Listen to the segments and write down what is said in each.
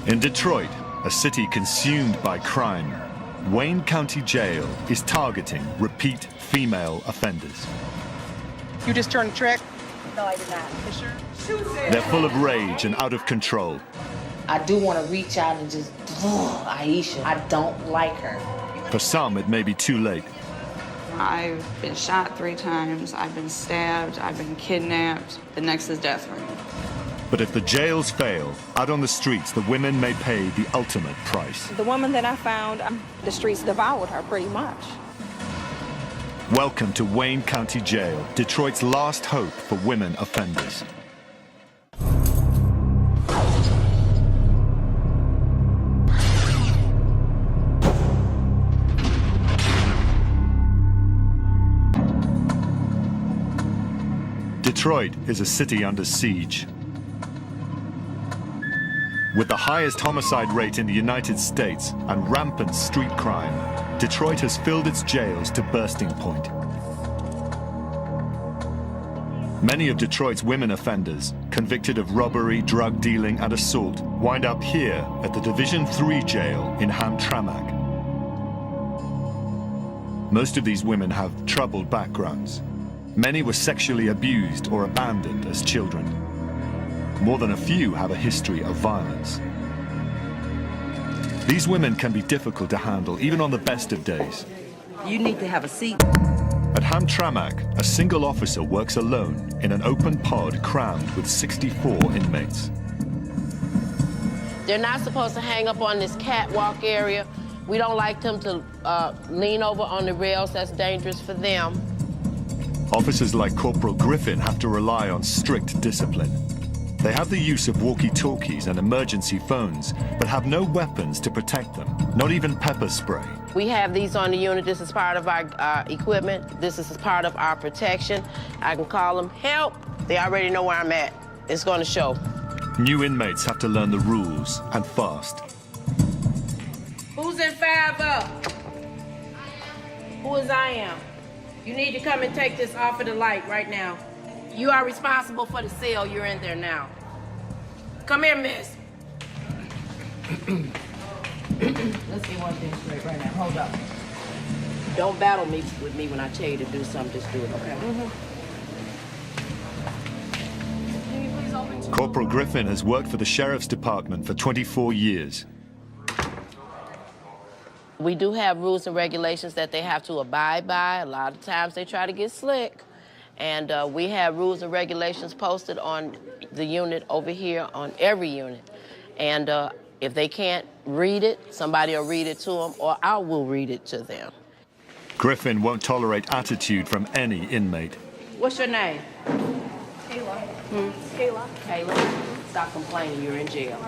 In Detroit, a city consumed by crime, Wayne County Jail is targeting repeat female offenders. You just turned the trick? No, I did not. For sure? They're full of rage and out of control. I do want to reach out and just, Aisha, I don't like her. For some, it may be too late. I've been shot 3 times, I've been stabbed, I've been kidnapped. The next is death for me. But if the jails fail, out on the streets, the women may pay the ultimate price. The woman that I found, the streets devoured her pretty much. Welcome to Wayne County Jail, Detroit's last hope for women offenders. Detroit is a city under siege. With the highest homicide rate in the United States and rampant street crime, Detroit has filled its jails to bursting point. Many of Detroit's women offenders, convicted of robbery, drug dealing, and assault, wind up here at the Division III jail in Hamtramck. Most of these women have troubled backgrounds. Many were sexually abused or abandoned as children. More than a few have a history of violence. These women can be difficult to handle, even on the best of days. You need to have a seat. At Hamtramck, a single officer works alone in an open pod crammed with 64 inmates. They're not supposed to hang up on this catwalk area. We don't like them to lean over on the rails. That's dangerous for them. Officers like Corporal Griffin have to rely on strict discipline. They have the use of walkie-talkies and emergency phones, but have no weapons to protect them, not even pepper spray. We have these on the unit. This is part of our equipment. This is part of our protection. I can call them, help. They already know where I'm at. It's going to show. New inmates have to learn the rules, and fast. Who's in 5-up? Who is I am? You need to come and take this off of the light right now. You are responsible for the cell. You're in there now. Come here, miss. Let's see one thing straight right now. Hold up. Don't battle me with me when I tell you to do something. Just do it, okay? Corporal Griffin has worked for the Sheriff's Department for 24 years. We do have rules and regulations that they have to abide by. A lot of times they try to get slick. And we have rules and regulations posted on the unit over here, on every unit. And if they can't read it, somebody will read it to them, or I will read it to them. Griffin won't tolerate attitude from any inmate. What's your name? Kayla. Kayla. Kayla, stop complaining, you're in jail.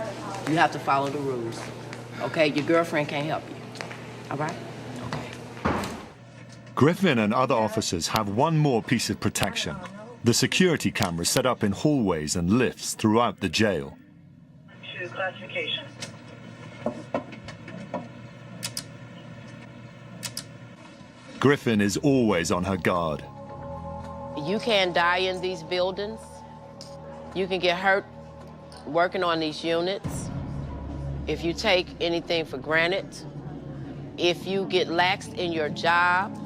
You have to follow the rules. Okay, your girlfriend can't help you. All right? Griffin and other officers have one more piece of protection: the security cameras set up in hallways and lifts throughout the jail. To classification. Griffin is always on her guard. You can die in these buildings. You can get hurt working on these units. If you take anything for granted, if you get laxed in your job,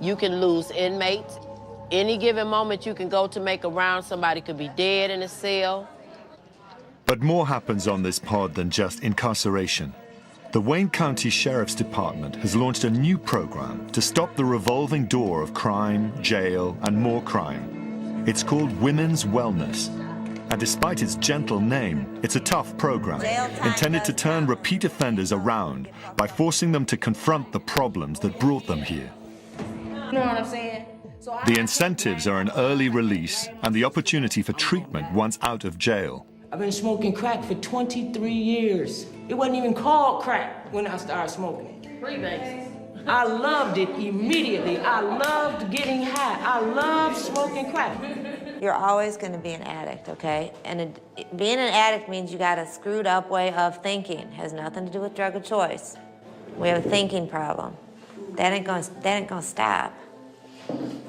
you can lose inmates. Any given moment you can go to make a round, somebody could be dead in a cell. But more happens on this pod than just incarceration. The Wayne County Sheriff's Department has launched a new program to stop the revolving door of crime, jail, and more crime. It's called Women's Wellness. And despite its gentle name, it's a tough program intended to turn repeat offenders around by forcing them to confront the problems that brought them here. You know what I'm saying? The incentives are an early release and the opportunity for treatment once out of jail. I've been smoking crack for 23 years. It wasn't even called crack when I started smoking it. Freebase. I loved it immediately. I loved getting high. I loved smoking crack. You're always going to be an addict, okay? And being an addict means you got a screwed up way of thinking. It has nothing to do with drug of choice. We have a thinking problem. That ain't gonna stop,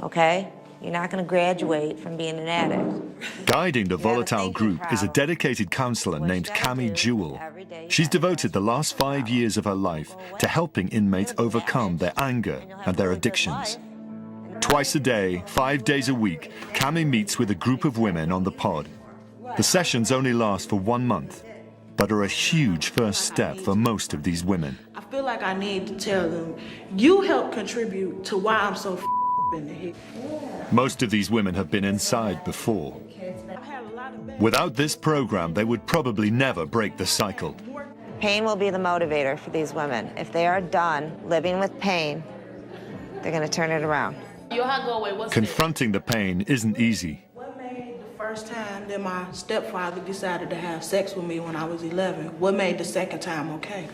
okay? You're not going to graduate from being an addict. Guiding the You have a volatile thinking group is a problem. dedicated counselor What you named gotta Cami do Jewell. every day, you She's gotta devoted the last 5 years of her life to helping inmates overcome their anger and their addictions. Twice a day, 5 days a week, Cami meets with a group of women on the pod. The sessions only last for 1 month, but are a huge first step for most of these women. I feel like I need to tell them, you help contribute to why I'm so in the head. Most of these women have been inside before. Without this program, they would probably never break the cycle. Pain will be the motivator for these women. If they are done living with pain, they're going to turn it around. Confronting the pain isn't easy. What made the first time that my stepfather decided to have sex with me when I was 11? What made the second time okay?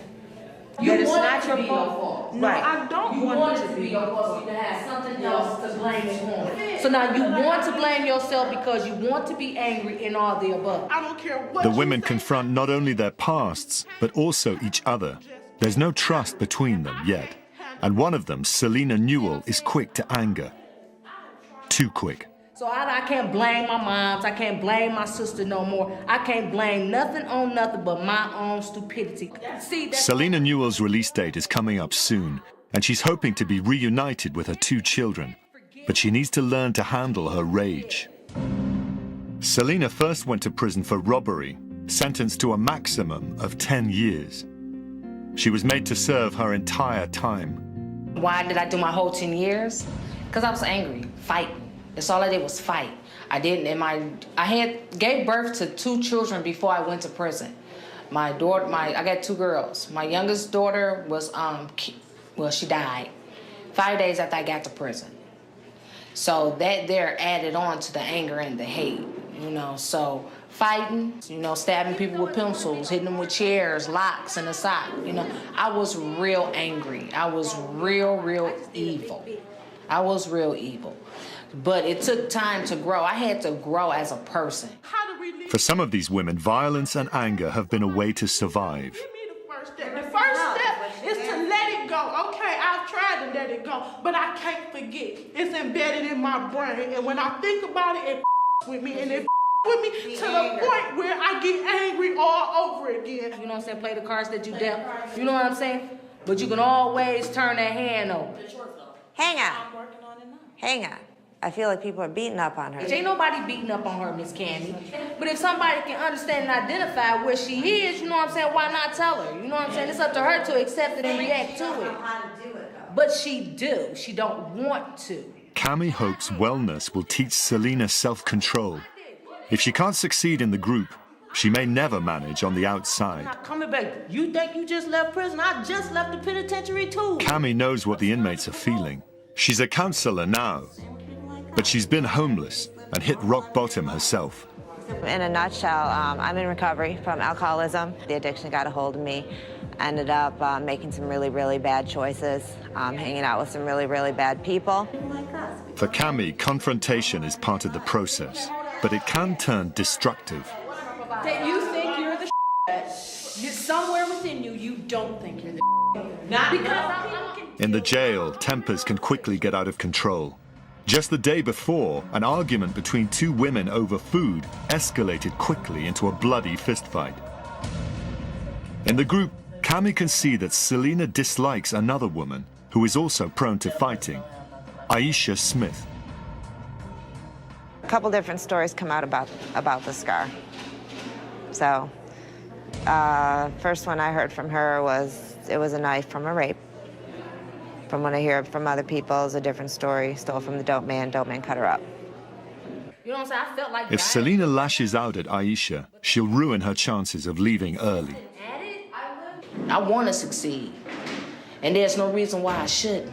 But it's not your fault. No, I don't want it to be your fault. You have something else to blame it on. So now you want to blame yourself because you want to be angry and all the above. I don't care what The you women say. confront not only their pasts, but also each other. There's no trust between them yet. And one of them, Selena Newell, is quick to anger. Too quick. So I can't blame my moms. I can't blame my sister no more. I can't blame nothing on nothing but my own stupidity. See, that's Selena Newell's release date is coming up soon, and she's hoping to be reunited with her 2 children. But she needs to learn to handle her rage. Selena first went to prison for robbery, sentenced to a maximum of 10 years. She was made to serve her entire time. why did I do my whole 10 years? Because I was angry, fighting. That's all I did was fight. I gave birth to 2 children before I went to prison. I got 2 girls. My youngest daughter was, she died 5 days after I got to prison. So that there added on to the anger and the hate, so fighting, stabbing people with pencils, hitting them with chairs, locks, and a sock, I was real angry. I was real evil. I was real evil. But it took time to grow. I had to grow as a person. For some of these women, violence and anger have been a way to survive. Give me the first step. The first step is to let it go. Okay, I've tried to let it go, but I can't forget. It's embedded in my brain, and when I think about it, it with me, and it with me to the point where I get angry all over again. You know what I'm saying? Play the cards that you dealt. You know what I'm saying? But you can always turn that hand over. Hang on. Hang on. I feel like people are beating up on her. Ain't nobody beating up on her, Miss Candy. But if somebody can understand and identify where she is, you know what I'm saying, why not tell her? You know what I'm saying? It's up to her to accept it and react to it. But she do. She don't want to. Cami hopes wellness will teach Selena self-control. If she can't succeed in the group, she may never manage on the outside. Not coming back. You think you just left prison? I just left the penitentiary too. Cami knows what the inmates are feeling. She's a counselor now, but she's been homeless and hit rock bottom herself. In a nutshell, I'm in recovery from alcoholism. The addiction got a hold of me. I ended up making some really bad choices, hanging out with some really bad people. For Cami, confrontation is part of the process, but it can turn destructive. That you think you're the somewhere within you, you don't think you're the not because In the jail, tempers can quickly get out of control. Just the day before, an argument between 2 women over food escalated quickly into a bloody fistfight. In the group, Cami can see that Selena dislikes another woman who is also prone to fighting, Aisha Smith. A couple different stories come out about the scar. So, first one I heard from her was it was a knife from a rape. From what I hear from other people, it's a different story. Stole from the dope man cut her up. You know what I'm saying? I felt like If Selena lashes out at Aisha, she'll ruin her chances of leaving early. I want to succeed. And there's no reason why I shouldn't.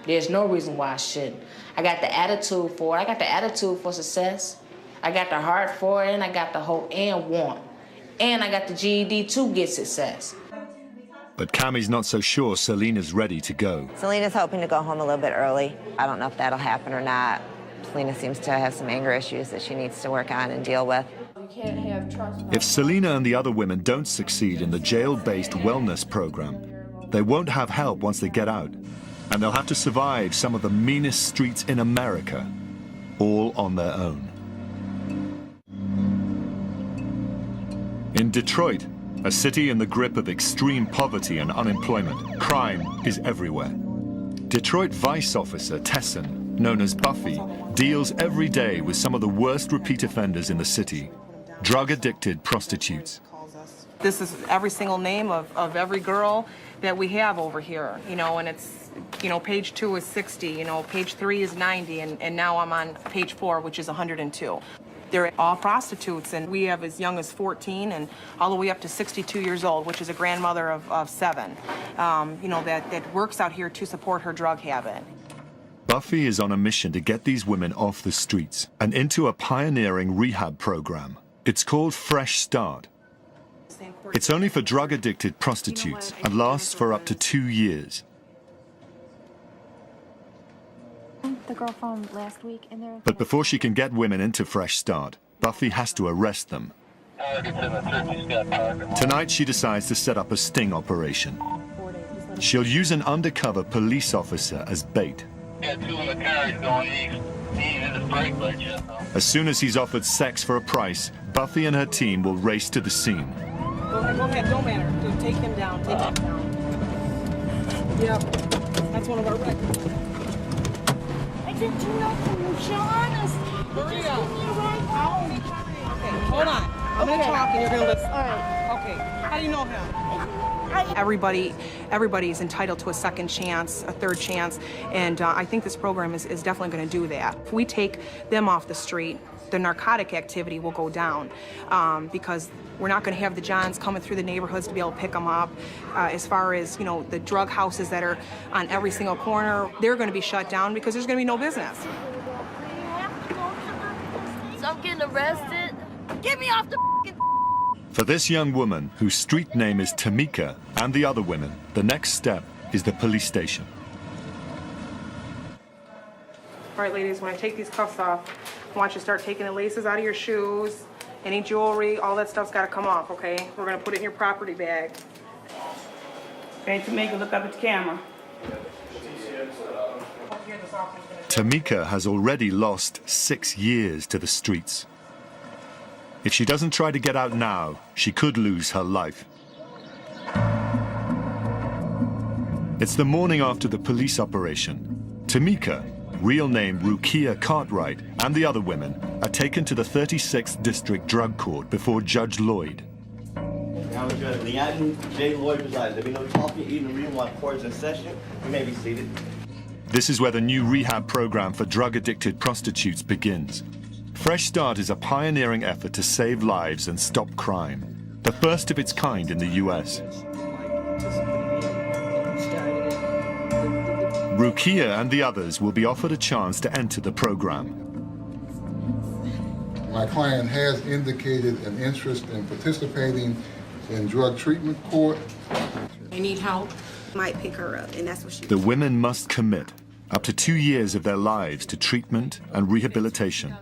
There's no reason why I shouldn't. I got the attitude for it. I got the attitude for success. I got the heart for it, and I got the hope and want. And I got the GED to get success. But Cami's not so sure Selena's ready to go. Selena's hoping to go home a little bit early. I don't know if that'll happen or not. Selena seems to have some anger issues that she needs to work on and deal with. If Selena and the other women don't succeed in the jail-based wellness program, they won't have help once they get out, and they'll have to survive some of the meanest streets in America, all on their own. In Detroit, a city in the grip of extreme poverty and unemployment, crime is everywhere. Detroit Vice Officer Tesson, known as Buffy, deals every day with some of the worst repeat offenders in the city, drug-addicted prostitutes. This is every single name of every girl that we have over here, you know, and it's, you know, page 2 is 60, you know, page 3 is 90, and now I'm on page 4, which is 102. They're all prostitutes, and we have as young as 14 and all the way up to 62 years old, which is a grandmother of 7, you know, that works out here to support her drug habit. Buffy is on a mission to get these women off the streets and into a pioneering rehab program. It's called Fresh Start. It's only for drug-addicted prostitutes and lasts for up to 2 years. The girl from last week in there. But before she can get women into Fresh Start, Buffy has to arrest them. Tonight she decides to set up a sting operation. She'll use an undercover police officer as bait. As soon as he's offered sex for a price, Buffy and her team will race to the scene. Go ahead, don't matter. Take him down, take him down. Yep, that's one of our records. I didn't do nothing, you're honest. Hurry up. Okay, hold on. I'm gonna talk and you're gonna listen. All right. Okay, how do you know him? Everybody is entitled to a second chance, a third chance, and I think this program is definitely going to do that. If we take them off the street, the narcotic activity will go down because we're not going to have the Johns coming through the neighborhoods to be able to pick them up. As far as, you know, the drug houses that are on every single corner, they're going to be shut down because there's going to be no business. So I'm getting arrested. Get me off the For this young woman, whose street name is Tamika, and the other women, the next step is the police station. All right, ladies, when I take these cuffs off, I want you to start taking the laces out of your shoes, any jewelry, all that stuff's got to come off, okay? We're going to put it in your property bag. Okay, Tamika, look up at the camera. Tamika has already lost 6 years to the streets. If she doesn't try to get out now, she could lose her life. It's the morning after the police operation. Tamika, real name Rukia Cartwright, and the other women are taken to the 36th District Drug Court before Judge Lloyd. Now, Judge Leanne J. Lloyd presides. There be no talking, eating, or reading while court is in session. You may be seated. This is where the new rehab program for drug-addicted prostitutes begins. Fresh Start is a pioneering effort to save lives and stop crime, the first of its kind in the U.S. Rukia and the others will be offered a chance to enter the program. My client has indicated an interest in participating in drug treatment court. They need help, might pick her up, and that's what she. The women must commit up to 2 years of their lives to treatment and rehabilitation.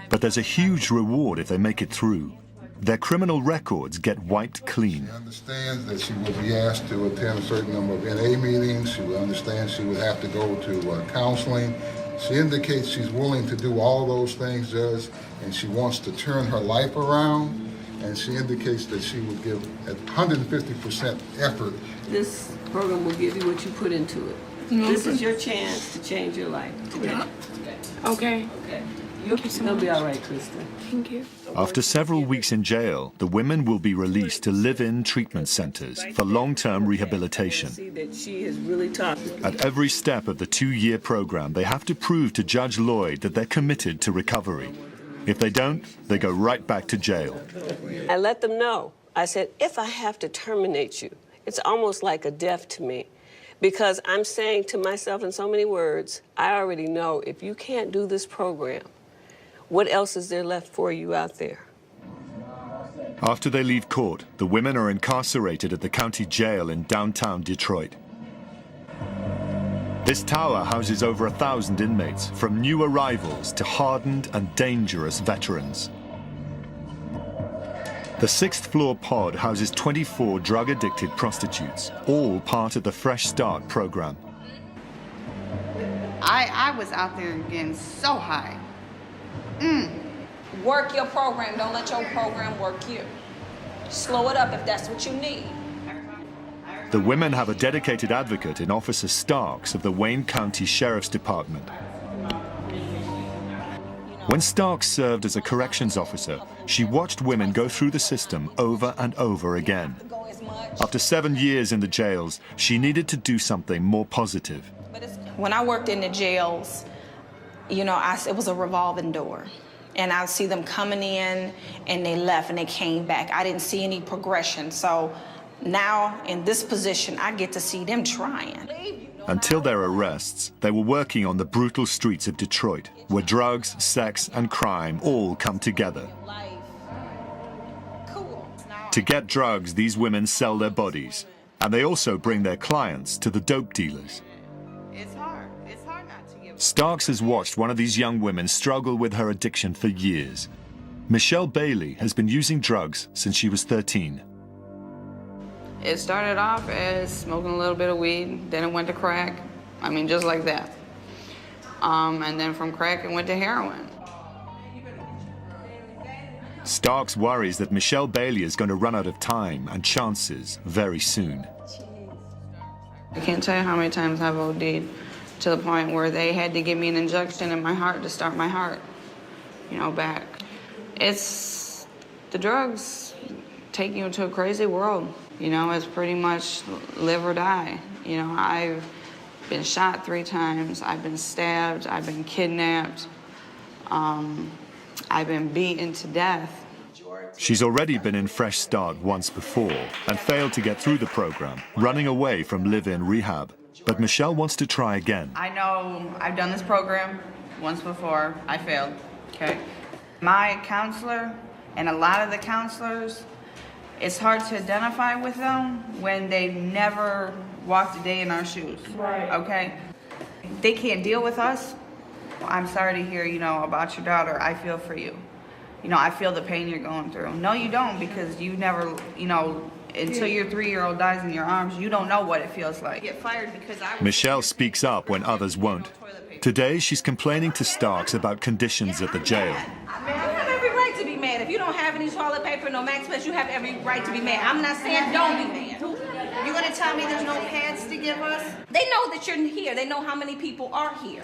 But there's a huge reward if they make it through. Their criminal records get wiped clean. She understands that she will be asked to attend a certain number of NA meetings. She will understand she would have to go to counseling. She indicates she's willing to do all those things, Judge, and she wants to turn her life around. And she indicates that she would give at 150% effort. This program will give you what you put into it. This is your chance to change your life today. Okay. You'll be all right, Krista. Thank you. After several weeks in jail, the women will be released to live-in treatment centers for long-term rehabilitation. See that she is really tough. At every step of the 2-year program, they have to prove to Judge Lloyd that they're committed to recovery. If they don't, they go right back to jail. I let them know. I said, if I have to terminate you, it's almost like a death to me. Because I'm saying to myself in so many words, I already know if you can't do this program, what else is there left for you out there? After they leave court, the women are incarcerated at the county jail in downtown Detroit. This tower houses over 1,000 inmates, from new arrivals to hardened and dangerous veterans. The 6th floor pod houses 24 drug-addicted prostitutes, all part of the Fresh Start program. I was out there getting so high. Work your program. Don't let your program work you. Slow it up if that's what you need. The women have a dedicated advocate in Officer Starks of the Wayne County Sheriff's Department. When Starks served as a corrections officer, she watched women go through the system over and over again. After 7 years in the jails, she needed to do something more positive. When I worked in the jails, you know, it was a revolving door. And I'd see them coming in and they left and they came back. I didn't see any progression. So now in this position, I get to see them trying. Until their arrests, they were working on the brutal streets of Detroit, where drugs, sex, and crime all come together. To get drugs, these women sell their bodies, and they also bring their clients to the dope dealers. It's hard. It's hard not to give. Starks has watched one of these young women struggle with her addiction for years. Michelle Bailey has been using drugs since she was 13. It started off as smoking a little bit of weed, then it went to crack. I mean, just like that. And then from crack, it went to heroin. Starks worries that Michelle Bailey is going to run out of time and chances very soon. I can't tell you how many times I've OD'd to the point where they had to give me an injection in my heart to start my heart, you know, back. It's, the drugs take you into a crazy world. You know, it's pretty much live or die. You know, I've been shot 3 times, I've been stabbed, I've been kidnapped, I've been beaten to death. She's already been in Fresh Start once before and failed to get through the program, running away from live-in rehab. But Michelle wants to try again. I know I've done this program once before, I failed, okay? My counselor and a lot of the counselors, it's hard to identify with them when they never walked a day in our shoes, okay? They can't deal with us. I'm sorry to hear, you know, about your daughter. I feel for you. You know, I feel the pain you're going through. No, you don't, because you never, you know, until your 3-year-old dies in your arms, you don't know what it feels like. Get fired because Michelle speaks up when others won't. Today, she's complaining to Starks about conditions at the jail. Man, you have every right to be mad. If you don't have any toilet paper, no max space, you have every right to be mad. I'm not saying don't be mad. You're gonna tell me there's no pads to give us? They know that you're here. They know how many people are here.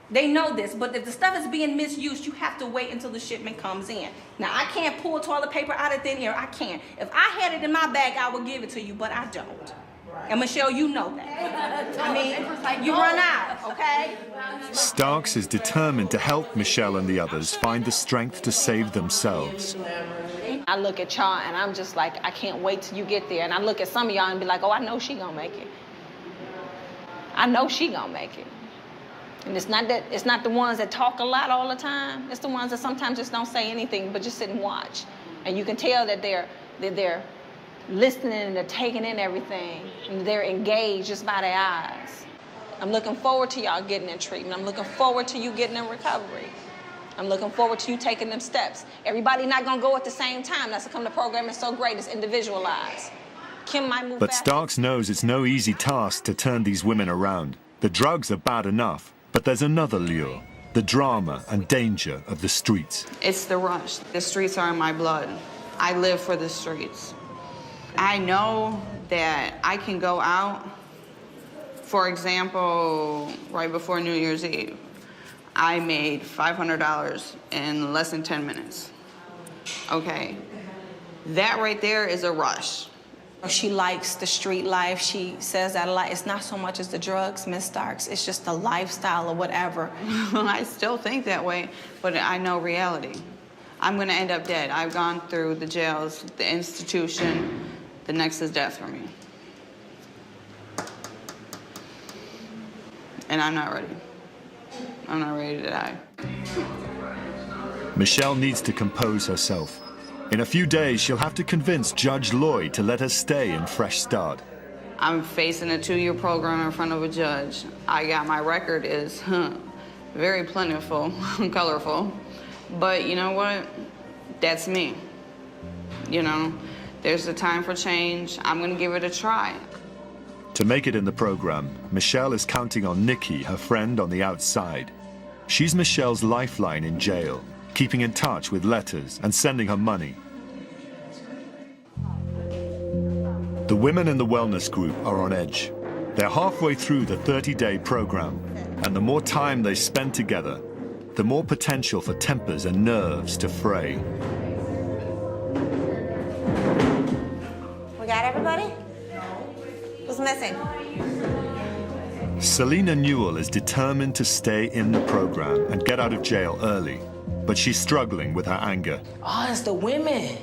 They know this, but if the stuff is being misused, you have to wait until the shipment comes in. Now, I can't pull toilet paper out of thin air. I can't. If I had it in my bag, I would give it to you, but I don't. And Michelle, you know that. I mean, you run out, okay? Starks is determined to help Michelle and the others find the strength to save themselves. I look at y'all and I'm just like, I can't wait till you get there. And I look at some of y'all and be like, oh, I know she gonna make it. I know she gonna make it. And it's not the ones that talk a lot all the time. It's the ones that sometimes just don't say anything, but just sit and watch. And you can tell that they're listening and they're taking in everything. And they're engaged just by their eyes. I'm looking forward to y'all getting in treatment. I'm looking forward to you getting in recovery. I'm looking forward to you taking them steps. Everybody not gonna go at the same time. That's how come the program is so great. It's individualized. Kim might move But fast. Starks knows it's no easy task to turn these women around. The drugs are bad enough, but there's another lure, the drama and danger of the streets. It's the rush. The streets are in my blood. I live for the streets. I know that I can go out, for example, right before New Year's Eve. I made $500 in less than 10 minutes. Okay, that right there is a rush. She likes the street life. She says that a lot. It's not so much as the drugs, Miss Starks. It's just the lifestyle or whatever. I still think that way, but I know reality. I'm gonna end up dead. I've gone through the jails, the institution. The next is death for me. And I'm not ready. I'm not ready to die. Michelle needs to compose herself. In a few days, she'll have to convince Judge Lloyd to let her stay in Fresh Start. I'm facing a 2-year program in front of a judge. My record is very plentiful, colorful. But you know what? That's me. You know, there's a time for change. I'm gonna give it a try. To make it in the program, Michelle is counting on Nikki, her friend on the outside. She's Michelle's lifeline in jail, keeping in touch with letters and sending her money. The women in the wellness group are on edge. They're halfway through the 30-day program, and the more time they spend together, the more potential for tempers and nerves to fray. We got everybody? Who's missing? Selena Newell is determined to stay in the program and get out of jail early, but she's struggling with her anger. Oh, it's the women.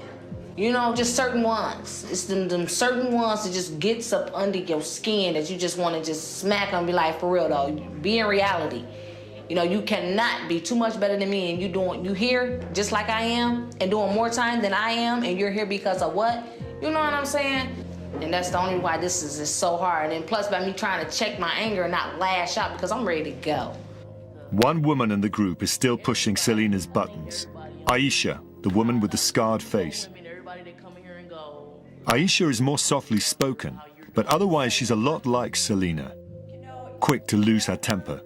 You know, just certain ones. It's them certain ones that just gets up under your skin that you just want to just smack them and be like, for real though, be in reality. You know, you cannot be too much better than me and you here just like I am and doing more time than I am and you're here because of what? You know what I'm saying? And that's the only why this is just so hard. And plus by me trying to check my anger and not lash out because I'm ready to go. One woman in the group is still pushing Selena's buttons. Aisha, the woman with the scarred face. Aisha is more softly spoken, but otherwise she's a lot like Selena, quick to lose her temper.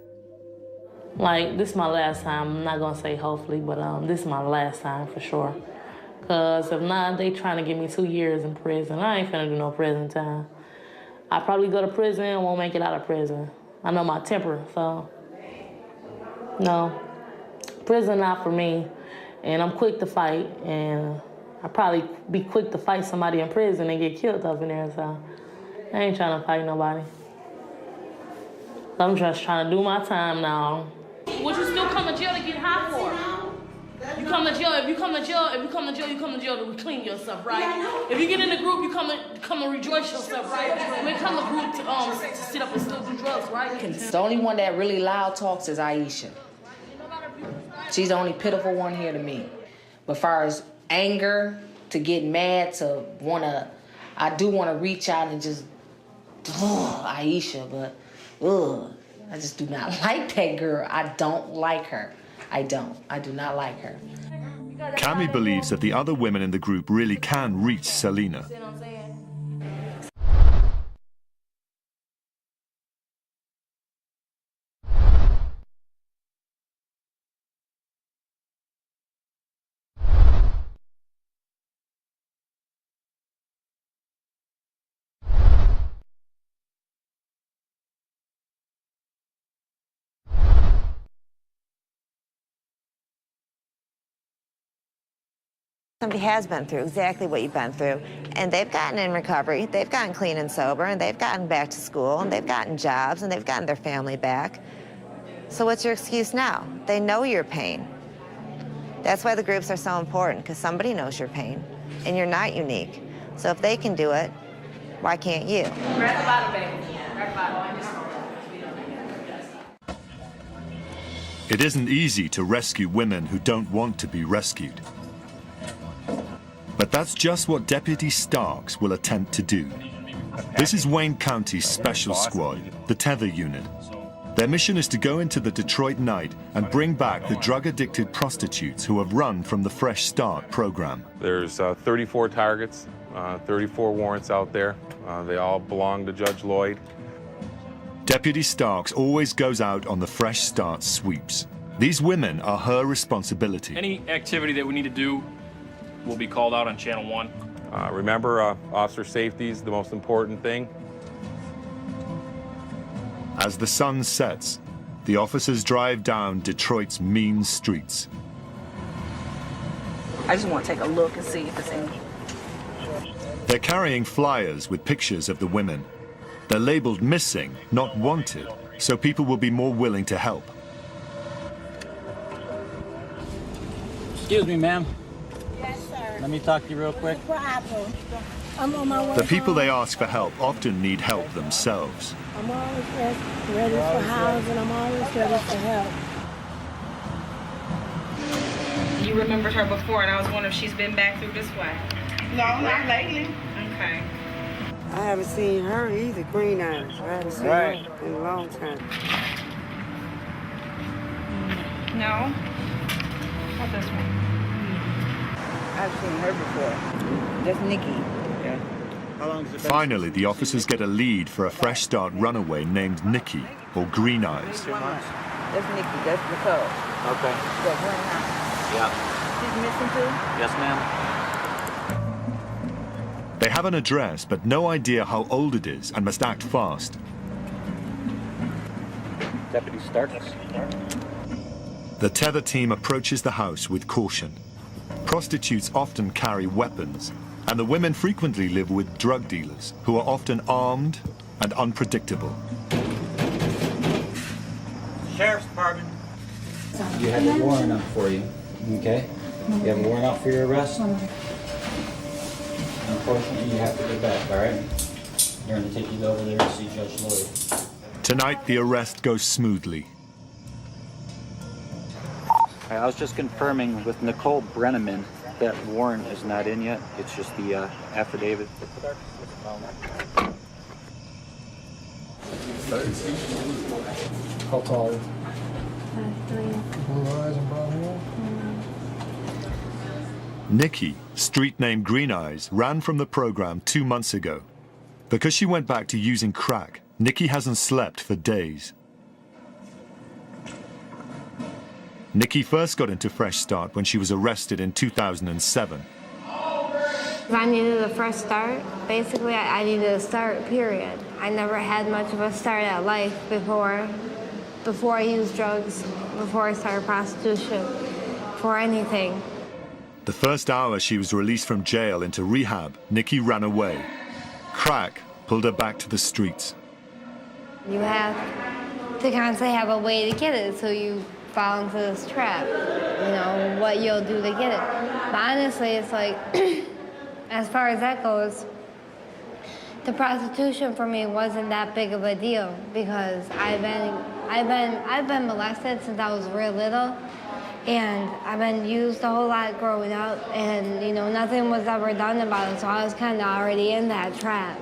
Like, this is my last time. I'm not gonna say hopefully, but this is my last time for sure. Cause if not, they trying to give me 2 years in prison. I ain't finna do no prison time. I probably go to prison and won't make it out of prison. I know my temper, so no. Prison not for me. And I'm quick to fight, and I probably be quick to fight somebody in prison and get killed up in there, so I ain't trying to fight nobody. I'm just trying to do my time now. Would you still come to jail to get high for? You come to jail, if you come to jail to clean yourself, right? If you get in the group, you come to rejoice yourself, right? We come to group to sit up and still do drugs, right? The only one that really loud talks is Aisha. She's the only pitiful one here to me. But as far as anger, to get mad, to wanna, I do wanna reach out and just, Aisha, but I just do not like that girl. I don't like her. I do not like her. Cami believes that the other women in the group really can reach Selena. Somebody has been through exactly what you've been through, and they've gotten in recovery, they've gotten clean and sober, and they've gotten back to school, and they've gotten jobs, and they've gotten their family back. So what's your excuse now? They know your pain. That's why the groups are so important, because somebody knows your pain, and you're not unique. So if they can do it, why can't you? Grab the bottom, baby. Grab the bottom. It isn't easy to rescue women who don't want to be rescued. But that's just what Deputy Starks will attempt to do. This is Wayne County's Special Squad, the Tether Unit. Their mission is to go into the Detroit night and bring back the drug-addicted prostitutes who have run from the Fresh Start program. There's 34 targets, 34 warrants out there. They all belong to Judge Lloyd. Deputy Starks always goes out on the Fresh Start sweeps. These women are her responsibility. Any activity that we need to do will be called out on Channel 1. Remember, officer safety is the most important thing. As the sun sets, the officers drive down Detroit's mean streets. I just want to take a look and see if it's in. They're carrying flyers with pictures of the women. They're labeled missing, not wanted, so people will be more willing to help. Excuse me, ma'am. Yes, sir. Let me talk to you real quick. No problem. I'm on my way The people home. they ask for help often need help themselves. I'm always ready for housing. I'm always ready for help. You remembered her before, and I was wondering if she's been back through this way. No, not lately. Okay. I haven't seen her either, Green Eyes. I haven't seen her in a long time. No? Not this one. I've seen her before. That's Nikki. Yeah. How long has it been? Finally, the officers get a lead for a Fresh Start runaway named Nikki, or Green Eyes. That's Nikki. That's Nicole. Okay. Yeah, Green Eyes. Yeah. She's missing too? Yes, ma'am. They have an address, but no idea how old it is and must act fast. Deputy Starks. The tether team approaches the house with caution. Prostitutes often carry weapons, and the women frequently live with drug dealers, who are often armed and unpredictable. Sheriff's Department. You have a warrant out for you, okay? You have a warrant out for your arrest? Unfortunately, you have to go back, all right? We're going to take you over there to see Judge Lloyd. Tonight, the arrest goes smoothly. I was just confirming with Nicole Brenneman that warrant is not in yet. It's just the affidavit. How tall are you? 5'3". Blue eyes and brown hair? Nikki, street name Green Eyes, ran from the program 2 months ago. Because she went back to using crack, Nikki hasn't slept for days. Nikki first got into Fresh Start when she was arrested in 2007. I needed a fresh start. Basically, I needed a start, period. I never had much of a start at life before I used drugs, before I started prostitution, before anything. The first hour she was released from jail into rehab, Nikki ran away. Crack pulled her back to the streets. You have to constantly have a way to get it, so you fall into this trap, you know, what you'll do to get it. But honestly, it's like, as far as that goes, the prostitution for me wasn't that big of a deal because I've been molested since I was real little, and I've been used a whole lot growing up, and you know, nothing was ever done about it, so I was kind of already in that trap.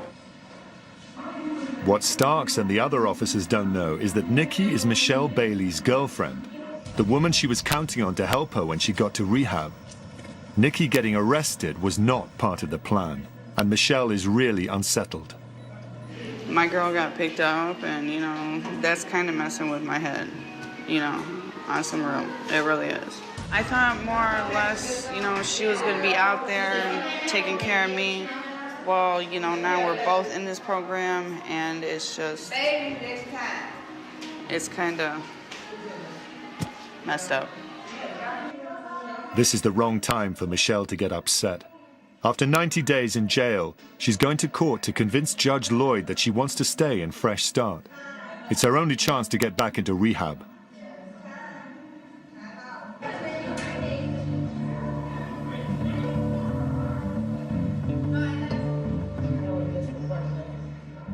What Starks and the other officers don't know is that Nikki is Michelle Bailey's girlfriend, the woman she was counting on to help her when she got to rehab. Nikki getting arrested was not part of the plan, and Michelle is really unsettled. My girl got picked up, and, you know, that's kind of messing with my head, you know, on some real. It really is. I thought more or less, you know, she was going to be out there and taking care of me. Well, you know, now we're both in this program, and it's just, it's kind of messed up. This is the wrong time for Michelle to get upset. After 90 days in jail, she's going to court to convince Judge Lloyd that she wants to stay in Fresh Start. It's her only chance to get back into rehab.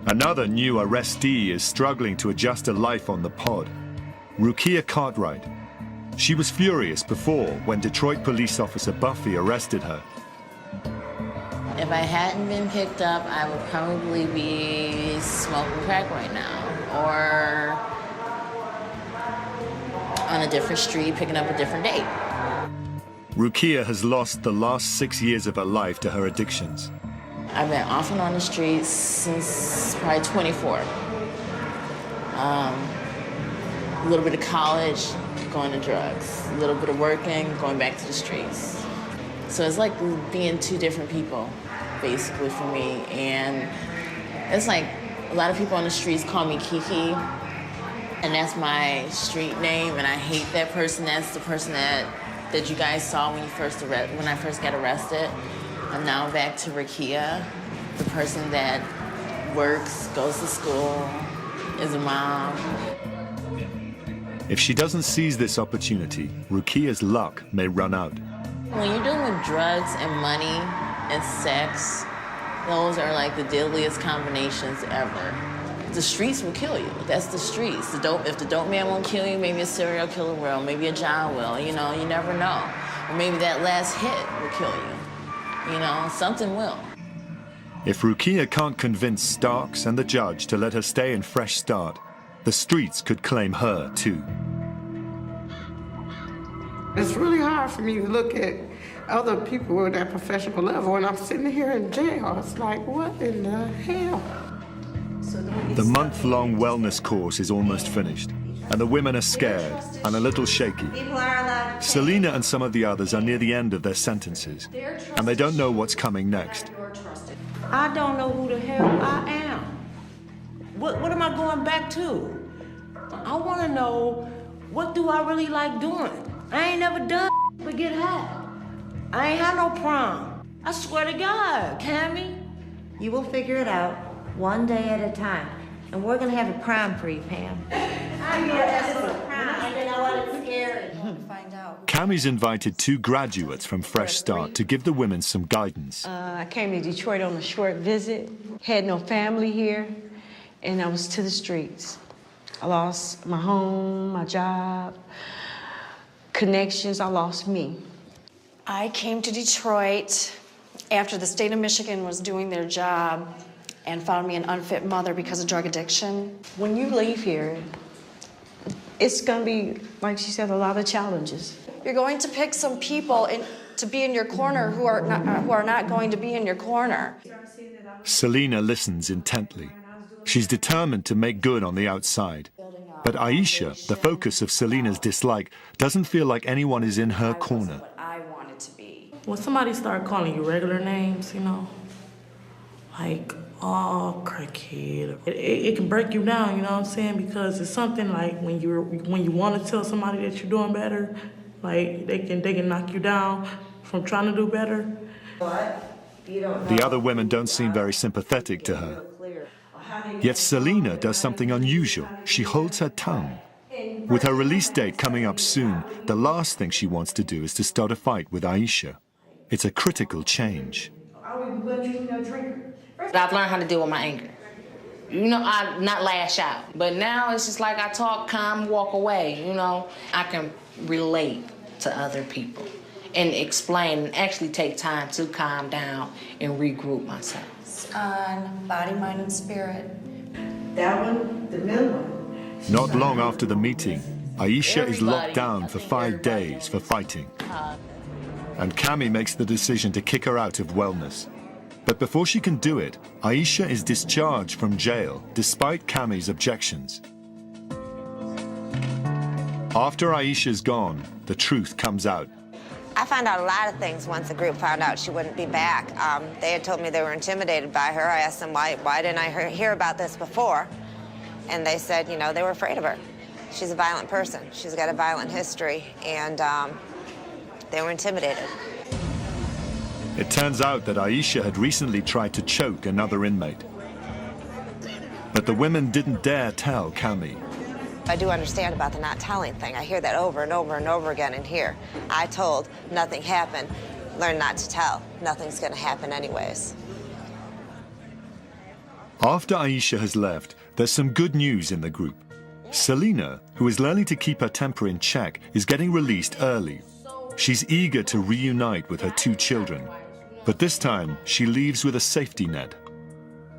Another new arrestee is struggling to adjust to life on the pod. Rukia Cartwright. She was furious before when Detroit police officer Buffy arrested her. If I hadn't been picked up, I would probably be smoking crack right now, or on a different street, picking up a different date. Rukia has lost the last 6 years of her life to her addictions. I've been off and on the streets since probably 24. A little bit of college, going to drugs. A little bit of working, going back to the streets. So it's like being two different people, basically, for me. And it's like a lot of people on the streets call me Kiki, and that's my street name, and I hate that person. That's the person that you guys saw when I first got arrested. I'm now back to Rukia, the person that works, goes to school, is a mom. If she doesn't seize this opportunity, Rukia's luck may run out. When you're dealing with drugs and money and sex, those are like the deadliest combinations ever. The streets will kill you. That's the streets. If the dope man won't kill you, maybe a serial killer will, maybe a John will, you know, you never know. Or maybe that last hit will kill you. You know, something will. If Rukia can't convince Starks and the judge to let her stay in Fresh Start, the streets could claim her too. It's really hard for me to look at other people at that professional level when I'm sitting here in jail. It's like, what in the hell? The month-long wellness course is almost finished. and the women are scared and a little shaky. Selena and some of the others are near the end of their sentences, and they don't know what's coming next. I don't know who the hell I am. What am I going back to? I want to know, what do I really like doing? I ain't never done but get high. I ain't had no prom. I swear to God, Cammy. You will figure it out one day at a time. And we're gonna have a prom for you, Pam. I know that's a prom. You know what? It's scary. Cammy's invited 2 graduates from Fresh Start to give the women some guidance. I came to Detroit on a short visit, had no family here, and I was to the streets. I lost my home, my job, connections, I lost me. I came to Detroit after the state of Michigan was doing their job and found me an unfit mother because of drug addiction. When you leave here, it's gonna be, like she said, a lot of challenges. You're going to pick some people to be in your corner who are not going to be in your corner. Selena listens intently. She's determined to make good on the outside. But Aisha, the focus of Selena's dislike, doesn't feel like anyone is in her corner. When somebody start calling you regular names, you know, like, oh, crackhead, it can break you down, you know what I'm saying? Because it's something like when you want to tell somebody that you're doing better, like they can knock you down from trying to do better. The other women don't seem very sympathetic to her. Yet Selena does something unusual. She holds her tongue. With her release date coming up soon, the last thing she wants to do is to start a fight with Aisha. It's a critical change. I've learned how to deal with my anger. You know, I not lash out. But now it's just like I talk calm, walk away, you know. I can relate to other people and explain and actually take time to calm down and regroup myself. On body, mind, and spirit. That one, the middle one. Not long after the meeting, Aisha is locked down for 5 days for fighting. And Cammy makes the decision to kick her out of wellness. But before she can do it, Aisha is discharged from jail, despite Cammy's objections. After Aisha's gone, the truth comes out. I found out a lot of things once the group found out she wouldn't be back. They had told me they were intimidated by her. I asked them, why didn't I hear about this before? And they said, you know, they were afraid of her. She's a violent person. She's got a violent history, and they were intimidated. It turns out that Aisha had recently tried to choke another inmate. But the women didn't dare tell Cammy. I do understand about the not telling thing. I hear that over and over and over again in here. I told, nothing happened. Learn not to tell. Nothing's gonna happen anyways. After Aisha has left, there's some good news in the group. Selena, who is learning to keep her temper in check, is getting released early. She's eager to reunite with her 2 children. But this time, she leaves with a safety net.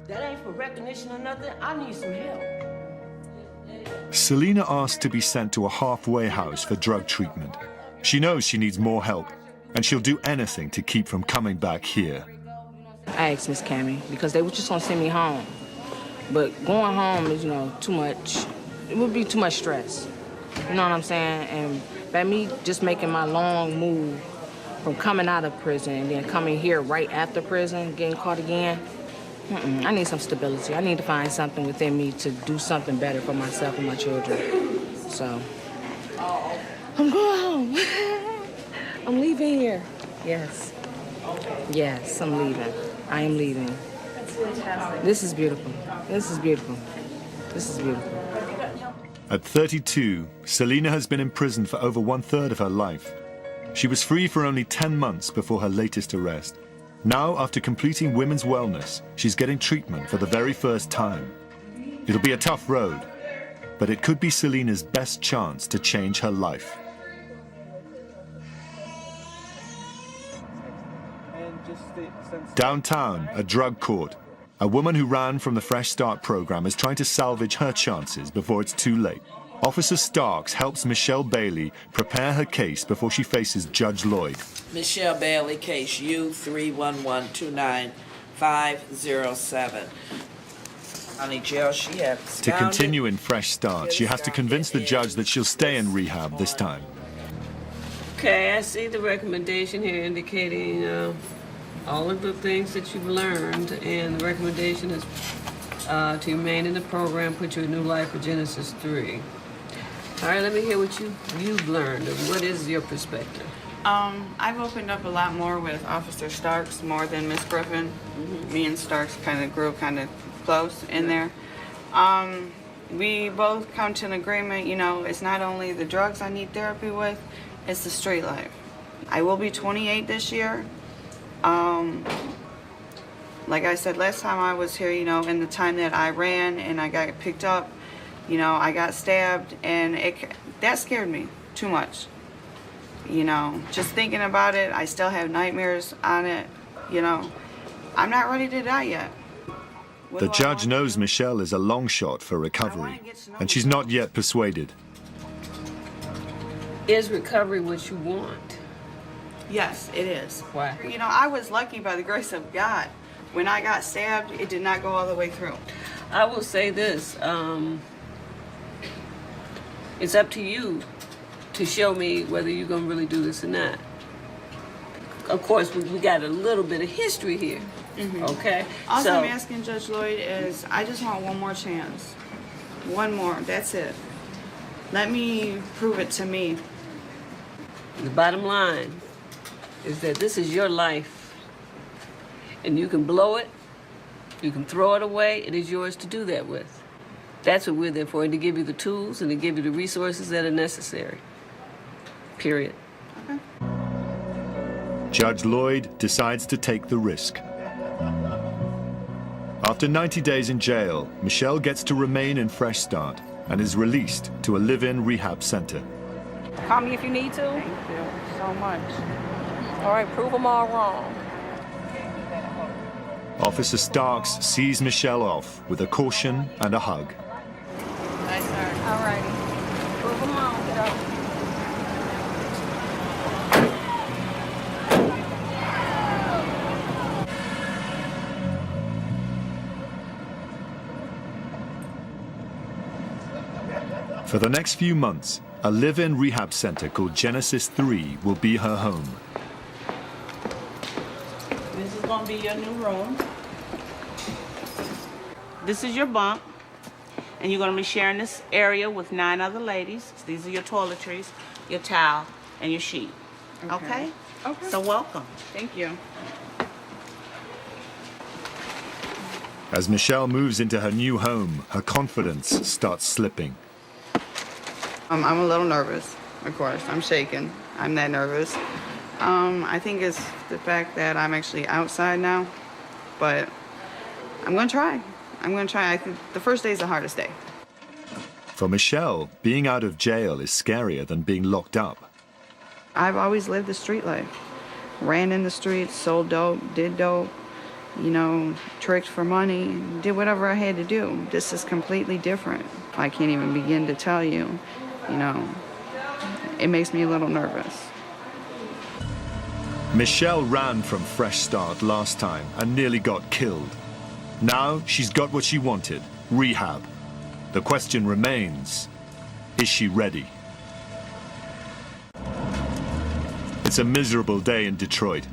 That ain't for recognition or nothing. I need some help. Selena asked to be sent to a halfway house for drug treatment. She knows she needs more help, and she'll do anything to keep from coming back here. I asked Miss Cammy because they were just gonna send me home. But going home is, you know, too much. It would be too much stress. You know what I'm saying? And by me just making my long move from coming out of prison and then coming here right after prison, getting caught again, I need some stability. I need to find something within me to do something better for myself and my children. So, I'm going home. I'm leaving here. Yes. Yes, I'm leaving. I am leaving. That's fantastic. This is beautiful. This is beautiful. This is beautiful. At 32, Selena has been in prison for over 1/3 of her life. She was free for only 10 months before her latest arrest. Now, after completing women's wellness, she's getting treatment for the very first time. It'll be a tough road, but it could be Selena's best chance to change her life. Downtown, a drug court. A woman who ran from the Fresh Start program is trying to salvage her chances before it's too late. Officer Starks helps Michelle Bailey prepare her case before she faces Judge Lloyd. Michelle Bailey, case U31129507. County Jail, she had To continue in Fresh Start, she has to convince the judge that she'll stay in rehab this time. Okay, I see the recommendation here indicating all of the things that you've learned, and the recommendation is to remain in the program, put you in new life for Genesis 3. All right, let me hear what you've learned, and what is your perspective? I've opened up a lot more with Officer Starks, more than Miss Griffin. Me and Starks kind of grew kind of close in there. We both come to an agreement, you know, it's not only the drugs I need therapy with, it's the street life. I will be 28 this year. Like I said last time I was here, you know, in the time that I ran and I got picked up, you know, I got stabbed, and that scared me too much. You know, just thinking about it, I still have nightmares on it, you know. I'm not ready to die yet. The judge knows Michelle is a long shot for recovery, and she's not yet persuaded. Is recovery what you want? Yes, it is. Why? You know, I was lucky by the grace of God. When I got stabbed, it did not go all the way through. I will say this, it's up to you to show me whether you're gonna really do this or not. Of course, we got a little bit of history here, okay? All So, I'm asking Judge Lloyd is, I just want one more chance. One more, that's it. Let me prove it to me. the bottom line is that this is your life, and you can blow it, you can throw it away, it is yours to do that with. That's what we're there for, and to give you the tools and to give you the resources that are necessary. Period. Judge Lloyd decides to take the risk. After 90 days in jail, Michelle gets to remain in Fresh Start and is released to a live-in rehab center. Call me if you need to. Thank you so much. All right, prove them all wrong. Officer Starks sees Michelle off with a caution and a hug. Nice, sir. All righty. Prove them wrong, kiddo. For the next few months, a live-in rehab center called Genesis 3 will be her home. This is gonna be your new room. This is your bunk, and you're gonna be sharing this area with 9 other ladies. These are your toiletries, your towel, and your sheet. Okay? Okay. So welcome. Thank you. As Michelle moves into her new home, her confidence starts slipping. I'm a little nervous, of course. I'm shaking. I'm that nervous. I think it's the fact that I'm actually outside now, but I'm gonna try. I think the first day is the hardest day. For Michelle, being out of jail is scarier than being locked up. I've always lived the street life. Ran in the streets, sold dope, did dope, you know, tricked for money, did whatever I had to do. This is completely different. I can't even begin to tell you, you know, it makes me a little nervous. Michelle ran from Fresh Start last time and nearly got killed. Now she's got what she wanted, rehab. The question remains, is she ready? It's a miserable day in Detroit.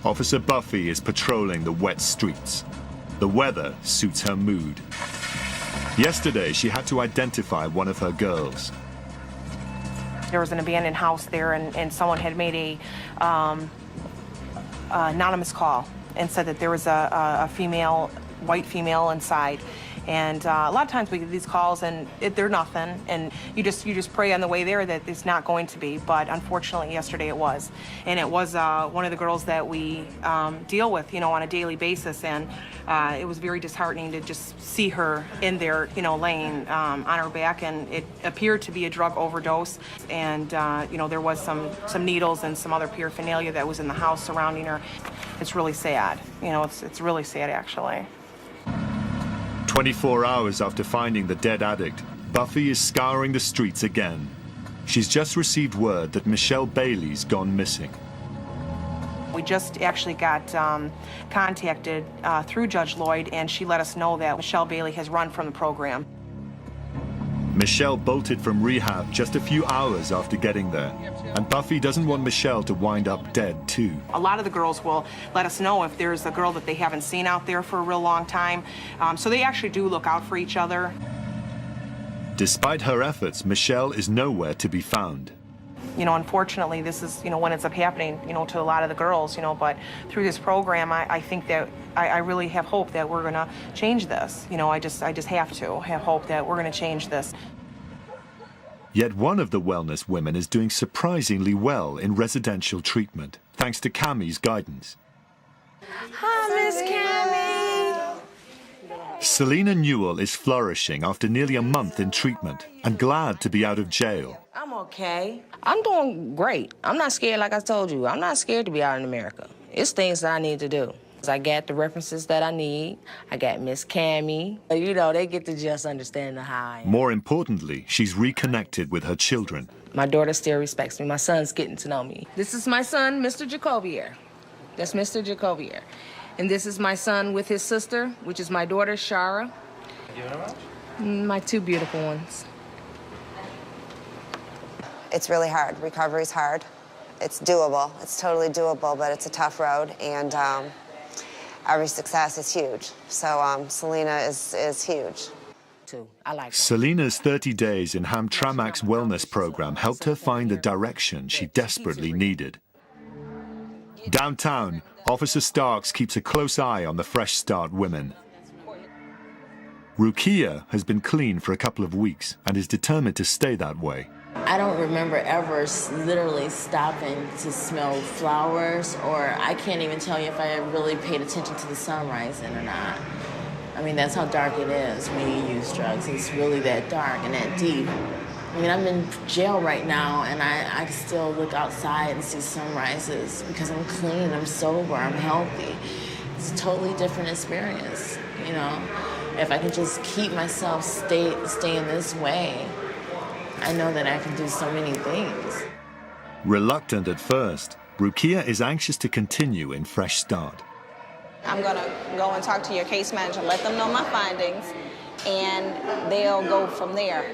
Officer Buffy is patrolling the wet streets. The weather suits her mood. Yesterday, she had to identify one of her girls. There was an abandoned house there, and someone had made a anonymous call and said that there was a female, white female inside. And a lot of times we get these calls and they're nothing, and you just pray on the way there that it's not going to be. But unfortunately, yesterday it was, and it was one of the girls that we deal with, you know, on a daily basis, and it was very disheartening to just see her in there, you know, laying on her back, and it appeared to be a drug overdose, and you know, there was some needles and some other paraphernalia that was in the house surrounding her. It's really sad, you know, it's really sad actually. 24 hours after finding the dead addict, Buffy is scouring the streets again. She's just received word that Michelle Bailey's gone missing. We just actually got contacted through Judge Lloyd, and she let us know that Michelle Bailey has run from the program. Michelle bolted from rehab just a few hours after getting there, and Buffy doesn't want Michelle to wind up dead too. A lot of the girls will let us know if there's a girl that they haven't seen out there for a real long time, so they actually do look out for each other. Despite her efforts, Michelle is nowhere to be found. You know, unfortunately, this is, you know, what ends up happening, you know, to a lot of the girls, you know, but through this program, I think that I really have hope that we're gonna change this. You know, I just have to have hope that we're gonna change this. Yet one of the wellness women is doing surprisingly well in residential treatment, thanks to Cammie's guidance. Hi, Miss Cammie. Selena Newell is flourishing after nearly a month in treatment and glad to be out of jail. I'm okay. I'm doing great. I'm not scared, like I told you. I'm not scared to be out in America. It's things that I need to do. I got the references that I need. I got Miss Cammie. You know, they get to just understand how I am. More importantly, she's reconnected with her children. My daughter still respects me. My son's getting to know me. This is my son, Mr. Jacobier. That's Mr. Jacobier. And this is my son with his sister, which is my daughter, Shara. You know much? My two beautiful ones. It's really hard. Recovery's hard. It's doable. It's totally doable, but it's a tough road, and every success is huge. So Selena is huge. I like Selena's 30 days in Hamtramck's wellness program helped her find the direction she desperately needed. Downtown, Officer Starks keeps a close eye on the Fresh Start women. Rukia has been clean for a couple of weeks and is determined to stay that way. I don't remember ever literally stopping to smell flowers, or I can't even tell you if I really paid attention to the sun rising or not. I mean, that's how dark it is when you use drugs. It's really that dark and that deep. I mean, I'm in jail right now, and I still look outside and see sunrises because I'm clean, I'm sober, I'm healthy. It's a totally different experience, you know? If I can just keep myself staying this way, I know that I can do so many things. Reluctant at first, Rukia is anxious to continue in Fresh Start. I'm gonna go and talk to your case manager, let them know my findings, and they'll go from there,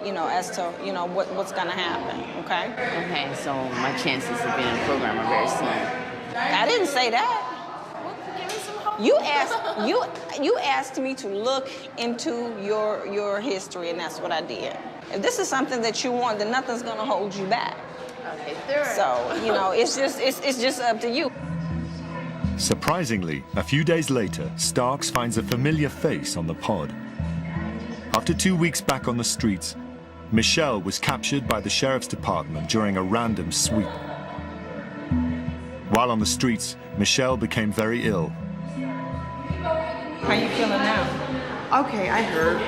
you know, as to, you know, what's gonna happen, okay? Okay, so my chances of being in the program are very slim. I didn't say that. You asked me to look into your history, and that's what I did. If this is something that you want, then nothing's gonna hold you back. Okay, sure. So, you know, it's just up to you. Surprisingly, a few days later, Starks finds a familiar face on the pod. After 2 weeks back on the streets, Michelle was captured by the sheriff's department during a random sweep. While on the streets, Michelle became very ill. How you feeling now? Okay, I hurt.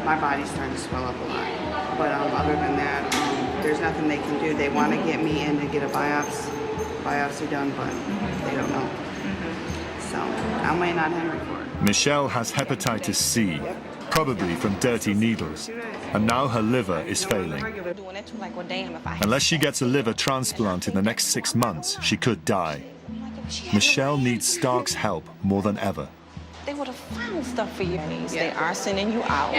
My body's starting to swell up a lot. But other than that, there's nothing they can do. They want to get me in to get a biopsy done, but they don't know. So I might not have it for it. Michelle has hepatitis C, probably from dirty needles, and now her liver is failing. Unless she gets a liver transplant in the next 6 months, she could die. Michelle needs Stark's help more than ever. They would have found stuff for you. They are sending you out.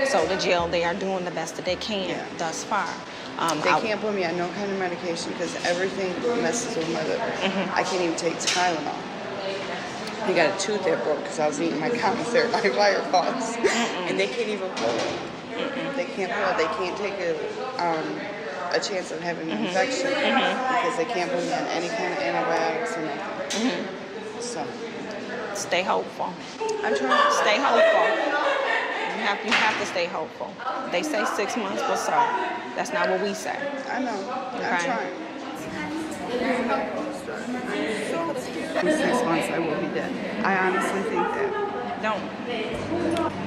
So the jail, they are doing the best that they can thus far. They can't put me on no kind of medication because everything messes with my liver. I can't even take Tylenol. They got a tooth that broke because I was eating my commissary by wire thoughts. And they can't even pull it. They can't pull it. They can't take a chance of having an infection because they can't put me on any kind of antibiotics or nothing. So stay hopeful. I'm trying to stay hopeful. You have to stay hopeful. They say 6 months, but sir, that's not what we say. I know. Okay? I'm trying. In 6 months, I will be dead. I honestly think that. Don't.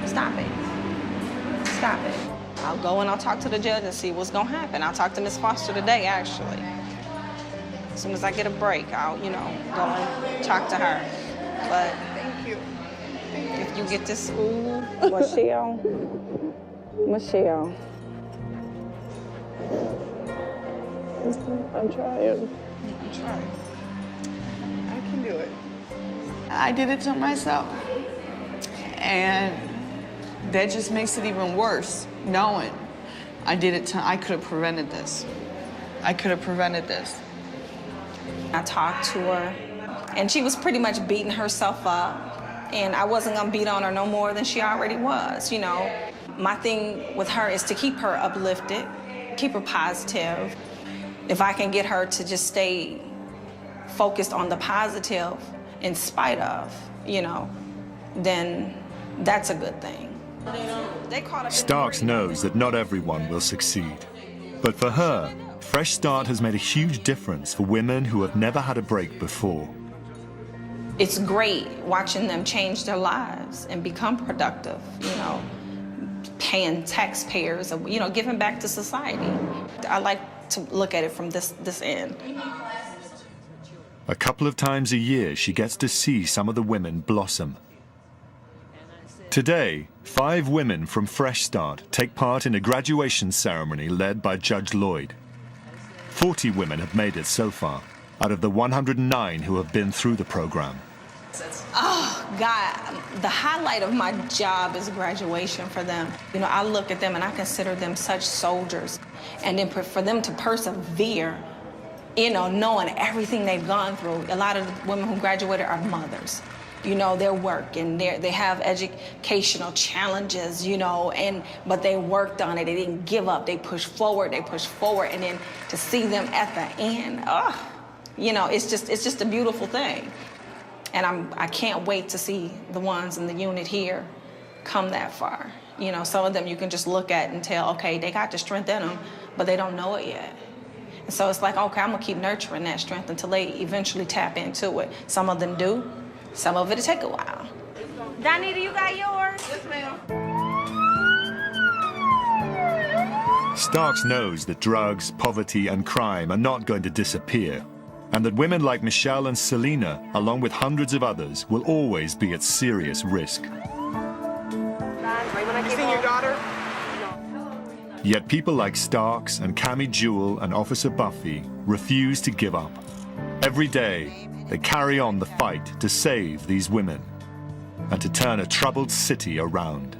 Stop it. Stop it. I'll go and I'll talk to the judge and see what's gonna happen. I'll talk to Miss Foster today, actually. As soon as I get a break, I'll, you know, go and talk to her. But thank you. If you get this, ooh, Michelle. I'm trying. can try. I can do it. I did it to myself. And that just makes it even worse, knowing I could have prevented this. I could have prevented this. I talked to her, and she was pretty much beating herself up, and I wasn't gonna beat on her no more than she already was, you know. My thing with her is to keep her uplifted, keep her positive. If I can get her to just stay focused on the positive in spite of, you know, then that's a good thing. Starks knows that not everyone will succeed. But for her, Fresh Start has made a huge difference for women who have never had a break before. It's great watching them change their lives and become productive, you know, paying taxpayers, you know, giving back to society. I like to look at it from this end. A couple of times a year, she gets to see some of the women blossom. Today, 5 women from Fresh Start take part in a graduation ceremony led by Judge Lloyd. 40 women have made it so far, out of the 109 who have been through the program. Oh, God, the highlight of my job is graduation for them. You know, I look at them and I consider them such soldiers. And then for them to persevere, you know, knowing everything they've gone through. A lot of the women who graduated are mothers. You know, their work and they have educational challenges, you know, but they worked on it. They didn't give up. They pushed forward. And then to see them at the end, you know, it's just a beautiful thing. And I can't wait to see the ones in the unit here come that far. You know, some of them you can just look at and tell, okay, they got the strength in them, but they don't know it yet. And so it's like, okay, I'm gonna keep nurturing that strength until they eventually tap into it. Some of them do. Some of it'll take a while. Donita, you got yours? Yes, ma'am. Starks knows that drugs, poverty, and crime are not going to disappear, and that women like Michelle and Selena, along with hundreds of others, will always be at serious risk. You seen your daughter? Yet people like Starks and Cammie Jewel and Officer Buffy refuse to give up. Every day, they carry on the fight to save these women and to turn a troubled city around.